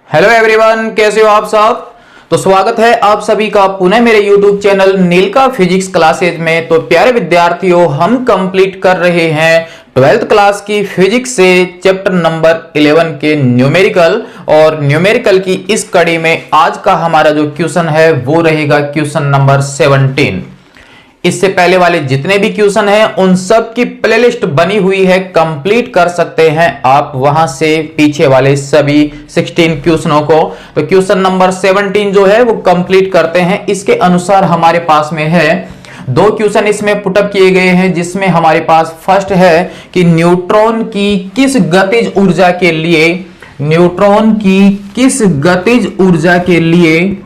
Hello everyone, कैसे हो आप सब। तो स्वागत है आप सभी का पुनः मेरे YouTube चैनल नीलका फिजिक्स क्लासेज में। तो प्यारे विद्यार्थियों, हम कंप्लीट कर रहे हैं 12th क्लास की फिजिक्स से चैप्टर नंबर 11 के न्यूमेरिकल। और न्यूमेरिकल की इस कड़ी में आज का हमारा जो क्वेश्चन है वो रहेगा क्वेश्चन नंबर 17। इससे पहले वाले जितने भी क्वेश्चन हैं उन सब की प्लेलिस्ट बनी हुई है, कंप्लीट कर सकते हैं आप वहां से पीछे वाले सभी 16 क्वेश्चनों को। तो क्वेश्चन नंबर 17 जो है वो कंप्लीट करते हैं। इसके अनुसार हमारे पास में है दो क्वेश्चन इसमें पुटअप किए गए हैं, जिसमें हमारे पास फर्स्ट है कि न्यूट्रॉन की किस गतिज ऊर्जा के लिए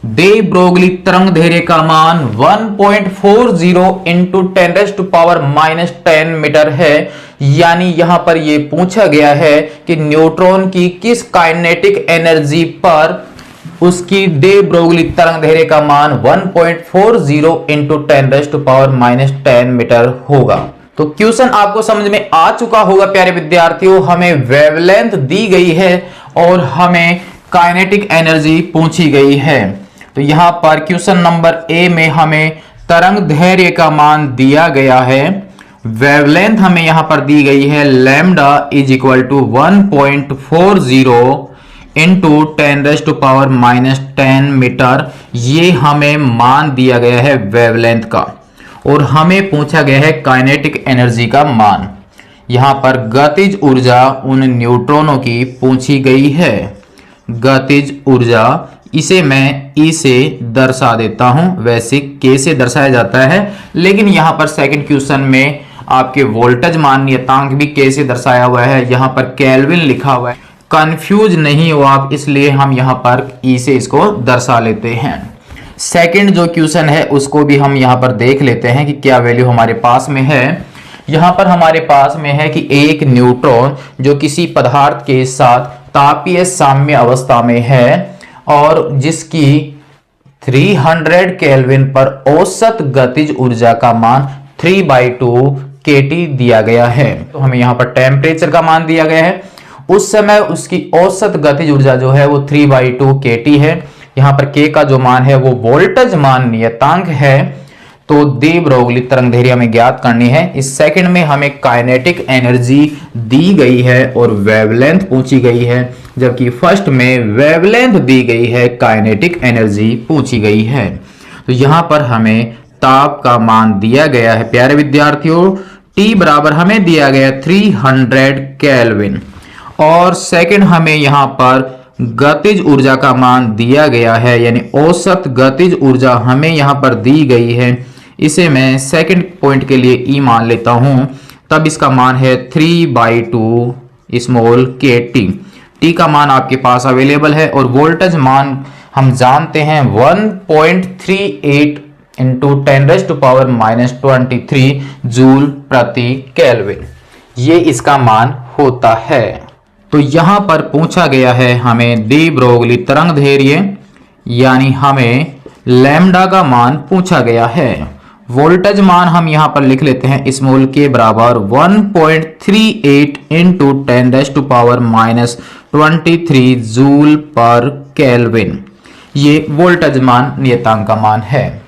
डे ब्रोगली तरंग दैर्ध्य का मान 1.40 इंटू 10⁻⁻10 मीटर है। यानी यहां पर यह पूछा गया है कि न्यूट्रॉन की किस काइनेटिक एनर्जी पर उसकी डे ब्रोगली तरंग दैर्ध्य का मान 1.40 इंटू 10⁻⁻10 मीटर होगा। तो क्वेश्चन आपको समझ में आ चुका होगा प्यारे विद्यार्थियों। हमें वेवलेंथ दी गई है और हमें काइनेटिक एनर्जी पूछी गई है। तो यहां पर क्वेश्चन नंबर ए में हमें तरंग दैर्ध्य का मान दिया गया है, वेवलेंथ हमें यहां पर दी गई है lambda is equal to 1.40 into 10⁻⁻10 metre. ये हमें मान दिया गया है वेवलेंथ का, और हमें पूछा गया है काइनेटिक एनर्जी का मान। यहां पर गतिज ऊर्जा उन न्यूट्रॉनों की पूछी गई है। गतिज ऊर्जा इसे मैं ई से दर्शा देता हूं, वैसे के से दर्शाया जाता है, लेकिन यहां पर सेकंड क्वेश्चन में आपके वोल्टेज मान नियतांक भी के से दर्शाया हुआ है, यहां पर केल्विन लिखा हुआ है। कंफ्यूज नहीं हो आप, इसलिए हम यहां पर ई से इसको दर्शा लेते हैं। सेकंड जो क्वेश्चन है उसको भी हम यहां पर देख लेते हैं कि क्या वैल्यू हमारे पास में है। यहां पर हमारे पास में है कि एक न्यूट्रॉन जो किसी पदार्थ के साथ तापीय साम्य अवस्था में है और जिसकी 300 केल्विन पर औसत गतिज ऊर्जा का मान 3/2 केटी दिया गया है। तो हमें यहां पर टेम्परेचर का मान दिया गया है, उस समय उसकी औसत गतिज ऊर्जा जो है वो 3/2 केटी है। यहां पर के का जो मान है वो वोल्टेज मान नियतांक है। तो दे ब्रोगली तरंग दैर्ध्य हमें ज्ञात करनी है। इस सेकंड में हमें काइनेटिक एनर्जी दी गई है और वेवलेंथ पूछी गई है, जबकि फर्स्ट में वेवलेंथ दी गई है, काइनेटिक एनर्जी पूछी गई है। तो यहां पर हमें ताप का मान दिया गया है प्यारे विद्यार्थियों, T बराबर हमें दिया गया 300 केल्विन। और सेकंड हमें यहां पर गतिज ऊर्जा का मान दिया गया है, यानी औसत गतिज ऊर्जा हमें यहां पर दी गई है। इसे मैं सेकंड पॉइंट के लिए ई मान लेता हूं, तब इसका मान है 3/2 स्मॉल के टी। टी का मान आपके पास अवेलेबल है और वोल्टेज मान हम जानते हैं 1.38 इंटू 10⁻⁻23 जूल प्रति केल्विन, ये इसका मान होता है। तो यहां पर पूछा गया है हमें डी ब्रोगली तरंग दैर्ध्य, यानी हमें लैम्डा का मान पूछा गया है। वोल्टेज मान हम यहां पर लिख लेते हैं स्मॉल के बराबर 1.38 इंटू 10⁻⁻23 जूल पर केल्विन, ये वोल्टेज मान नियतांक का मान है।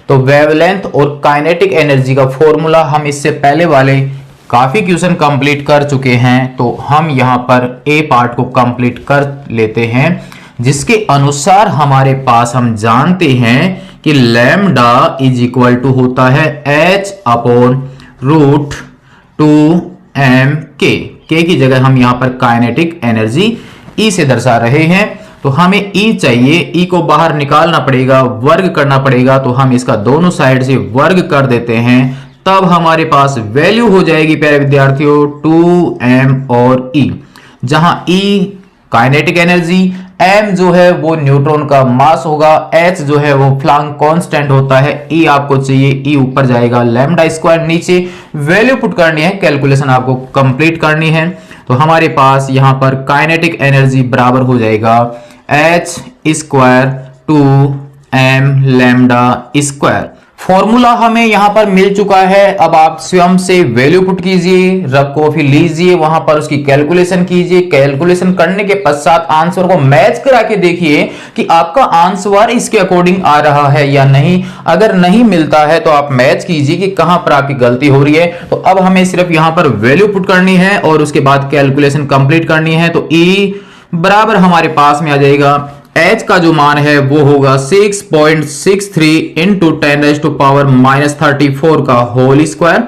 तो वेवलेंथ और काइनेटिक एनर्जी का फॉर्मूला हम इससे पहले वाले काफी क्वेश्चन कंप्लीट कर चुके हैं, तो हम यहां पर ए पार्ट को कंप्लीट कर लेते हैं, जिसके अनुसार हमारे पास हम जानते हैं कि लैम्डा इज इक्वल टू होता है h/√2m के की जगह हम यहां पर काइनेटिक एनर्जी ई से दर्शा रहे हैं। तो हमें ई चाहिए, ई को बाहर निकालना पड़ेगा, वर्ग करना पड़ेगा। तो हम इसका दोनों साइड से वर्ग कर देते हैं, तब हमारे पास वैल्यू हो जाएगी प्यारे विद्यार्थियों 2m और e, जहां e काइनेटिक एनर्जी, m जो है वो न्यूट्रॉन का मास होगा, h जो है वो प्लैंक कांस्टेंट होता है, e आपको चाहिए, e ऊपर जाएगा, लैम्डा स्क्वायर नीचे वैल्यू पुट करनी है, कैलकुलेशन आपको कंप्लीट करनी है। तो हमारे पास यहां पर काइनेटिक एनर्जी बराबर हो जाएगा h² 2m lambda square. Formula हमें यहां पर मिल चुका है। अब आप स्वयं से वैल्यू पुट कीजिए, रफ कॉपी लीजिए, वहां पर उसकी कैलकुलेशन कीजिए। कैलकुलेशन करने के पश्चात आंसर को मैच करा के देखिए कि आपका आंसर इसके अकॉर्डिंग आ रहा है या नहीं। अगर नहीं मिलता है तो आप मैच कीजिए कि कहां पर आपकी गलती हो रही है। तो अब हमें सिर्फ यहां पर वैल्यू पुट करनी है और उसके बाद कैलकुलेशन कंप्लीट करनी है। तो E बराबर हमारे पास में आ जाएगा, H का जो मान है वो होगा 6.63 इंटू 10⁻⁻34 का होल स्क्वायर।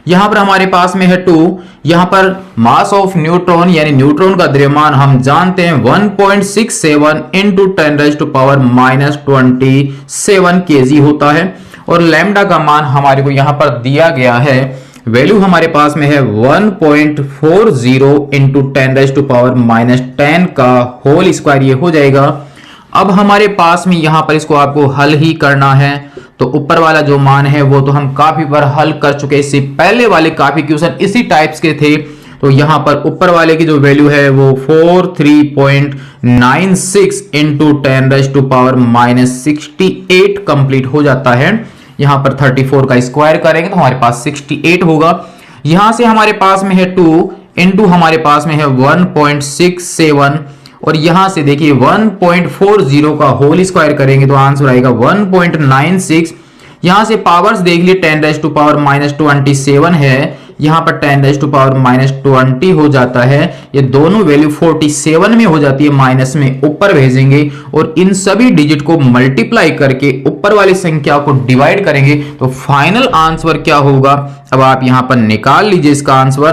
यहां पर हमारे पास में है 2। यहां पर मास ऑफ न्यूट्रॉन यानी न्यूट्रॉन का द्रव्यमान हम जानते हैं 1.67 इंटू 10⁻27 kg होता है। और लैम्डा का मान हमारे को यहां पर दिया गया है, वैल्यू हमारे पास में है 1.40 इंटू 10⁻10 का होल स्क्वायर, ये हो जाएगा। अब हमारे पास में यहां पर इसको आपको हल ही करना है। तो ऊपर वाला जो मान है वो तो हम काफी बार हल कर चुके, इससे पहले वाले काफी क्वेश्चन इसी टाइप्स के थे। तो यहां पर ऊपर वाले की जो वैल्यू है वो 43.96 इंटू 10⁻68 कंप्लीट हो जाता है। यहां पर 34 का स्क्वायर करेंगे तो हमारे पास 68 होगा। यहां से हमारे पास में है 2 इंटू हमारे पास में है 1.67 और यहां से देखिए 1.40 का होल स्क्वायर करेंगे तो आंसर आएगा 1.96। यहां से पावर्स देख लिए 10⁻27 है, यहां पर 10⁻20 हो जाता है। ये दोनों वैल्यू 47 में हो जाती है, माइनस में ऊपर भेजेंगे और इन सभी डिजिट को मल्टीप्लाई करके ऊपर वाली संख्या को डिवाइड करेंगे तो फाइनल आंसर क्या होगा। अब आप यहां पर निकाल लीजिए इसका आंसर।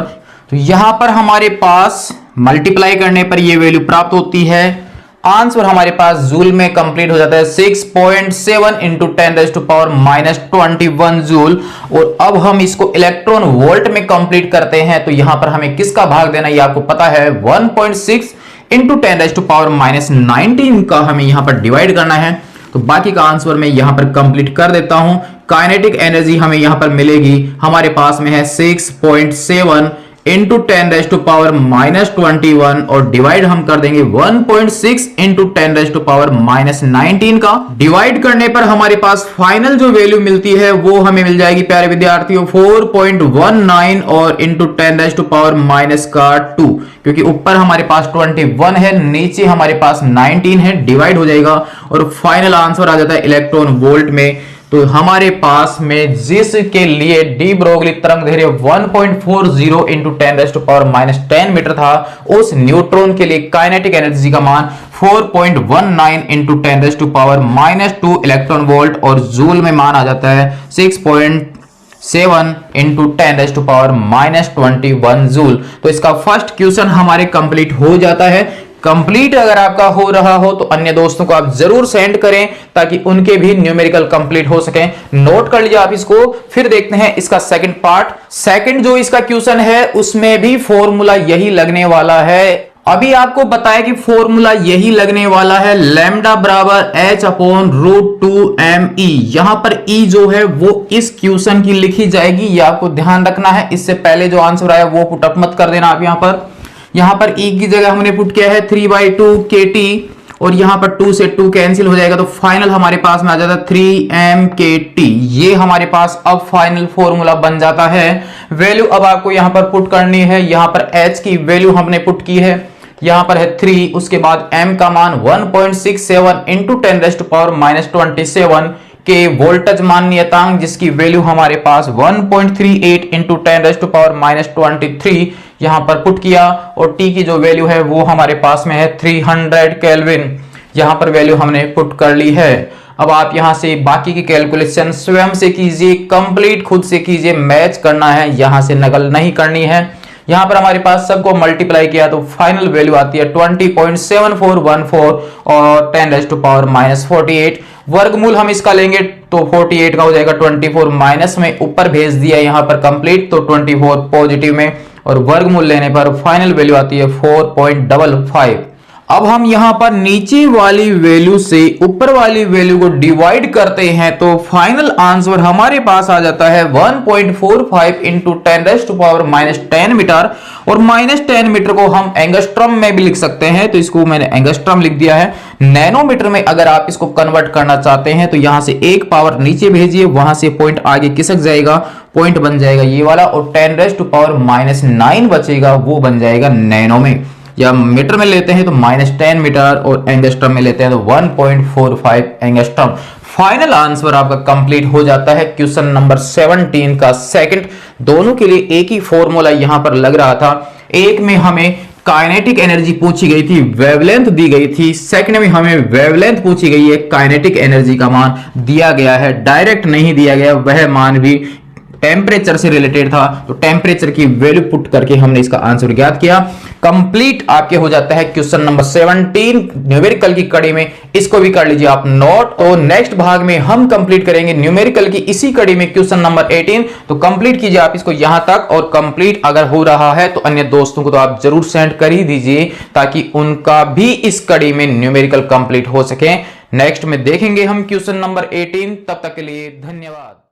तो यहां पर हमारे पास मल्टीप्लाई करने पर ये वैल्यू प्राप्त होती है। आंसर हमारे पास जूल में कंप्लीट हो जाता है 6.7 इंटू 10⁻21 जूल। और अब हम इसको इलेक्ट्रॉन वोल्ट में कंप्लीट करते हैं। तो यहां पर हमें किसका भाग देना ये आपको पता है, 1.6 इंटू 10⁻19 का हमें यहां पर डिवाइड करना है। तो बाकी का आंसर मैं यहां पर कंप्लीट कर देता हूं। काइनेटिक एनर्जी हमें यहां पर मिलेगी, हमारे पास में है 6.7 इंटू 10⁻21 और डिवाइड हम कर देंगे 1.6 इंटू 10⁻19 का। डिवाइड करने पर हमारे पास फाइनल जो वैल्यू मिलती है वो हमें मिल जाएगी प्यारे विद्यार्थियों 4.19 और इंटू 10⁻2, क्योंकि ऊपर हमारे पास 21 है, नीचे हमारे पास 19 है, डिवाइड हो जाएगा और फाइनल आंसर आ जाता है इलेक्ट्रॉन वोल्ट में। तो हमारे पास में जिसके लिए डी ब्रोगली तरंग दैर्घ्य 1.40 इंटू 10⁻10 मीटर था, उस न्यूट्रॉन के लिए काइनेटिक एनर्जी का मान 4.19 इंटू 10⁻2 इलेक्ट्रॉन वोल्ट और जूल में मान आ जाता है 6.7 इंटू 10⁻21 जूल। तो इसका फर्स्ट क्वेश्चन हमारे कंप्लीट हो जाता है। कंप्लीट अगर आपका हो रहा हो तो अन्य दोस्तों को आप जरूर सेंड करें ताकि उनके भी न्यूमेरिकल कंप्लीट हो सके। नोट कर लीजिए आप इसको। फिर देखते हैं इसका सेकंड पार्ट। सेकंड जो इसका क्वेश्चन है उसमें भी फॉर्मूला यही लगने वाला है। अभी आपको बताया कि फॉर्मूला यही लगने वाला है, लैम्डा बराबर h/√2me। यहां पर E जो है वो इस क्वेश्चन की लिखी जाएगी, ये आपको ध्यान रखना है। इससे पहले जो आंसर आया वो पुटअप मत कर देना आप। यहां पर E की जगह हमने पुट किया है 3/2 kT और यहां पर 2 से 2 कैंसिल हो जाएगा तो फाइनल हमारे पास में आ जाता है 3m kT। ये हमारे पास अब फाइनल फॉर्मूला बन जाता है। वैल्यू अब आपको यहां पर पुट करनी है। यहां पर H की वैल्यू हमने पुट की है, यहां पर है 3, उसके बाद m का मान 1.67 इंटू 10⁻27 के वोल्टेज मान नियतांक जिसकी वैल्यू हमारे पास 1.38 इंटू 10⁻23 यहां पर पुट किया और T की जो वैल्यू है वो हमारे पास में है 300 केल्विन। यहां पर वैल्यू हमने पुट कर ली है। अब आप यहां से बाकी की कैलकुलेशन स्वयं से कीजिए, कंप्लीट खुद से कीजिए, मैच करना है, यहां से नकल नहीं करनी है। यहां पर हमारे पास सबको मल्टीप्लाई किया तो फाइनल वैल्यू आती है 20.7414 और 10⁻48। वर्गमूल हम इसका लेंगे तो 48 का हो जाएगा 24 माइनस में ऊपर भेज दिया यहां पर कंप्लीट तो 24 पॉजिटिव में और वर्गमूल लेने पर फाइनल वैल्यू आती है 4.55। अब हम यहां पर नीचे वाली वैल्यू से ऊपर वाली वैल्यू को डिवाइड करते हैं तो फाइनल आंसर हमारे पास आ जाता है 1.45 इंटू 10⁻⁻10 मीटर। और -10 मीटर को हम एंगस्ट्रम में भी लिख सकते हैं, तो इसको मैंने एंगस्ट्रम लिख दिया है। नैनोमीटर में अगर आप इसको कन्वर्ट करना चाहते हैं तो यहां से एक पावर नीचे भेजिए, वहां से पॉइंट आगे खिसक जाएगा, पॉइंट बन जाएगा ये वाला, और 10⁻⁹ बचेगा, वो बन जाएगा नैनो में। या मीटर में लेते हैं तो -10 मीटर, और एंगस्ट्रम में लेते हैं तो 1.45 एंगस्ट्रम। फाइनल आंसर आपका कंप्लीट हो जाता है क्वेश्चन नंबर 17 का सेकंड। दोनों के लिए एक ही फॉर्मूला यहां पर लग रहा था। एक में हमें काइनेटिक एनर्जी पूछी गई थी, वेवलेंथ दी गई थी। सेकंड में हमें वेवलेंथ पूछी गई है, काइनेटिक एनर्जी का मान दिया गया है, डायरेक्ट नहीं दिया गया। वह मान भी टेम्परेचर से रिलेटेड था, तो टेम्परेचर की वैल्यू पुट करके हमने इसका आंसर ज्ञात किया। कंप्लीट आपके हो जाता है क्वेश्चन नंबर 17 न्यूमेरिकल की कड़ी में। इसको भी कर लीजिए आप नोट। तो नेक्स्ट भाग में हम कंप्लीट करेंगे न्यूमेरिकल की इसी कड़ी में क्वेश्चन नंबर 18। तो कंप्लीट कीजिए आप इसको यहां तक, और कंप्लीट अगर हो रहा है तो अन्य दोस्तों को तो आप जरूर सेंड कर ही दीजिए, ताकि उनका भी इस कड़ी में न्यूमेरिकल कंप्लीट हो सके। नेक्स्ट में देखेंगे हम क्वेश्चन नंबर 18। तब तक के लिए धन्यवाद।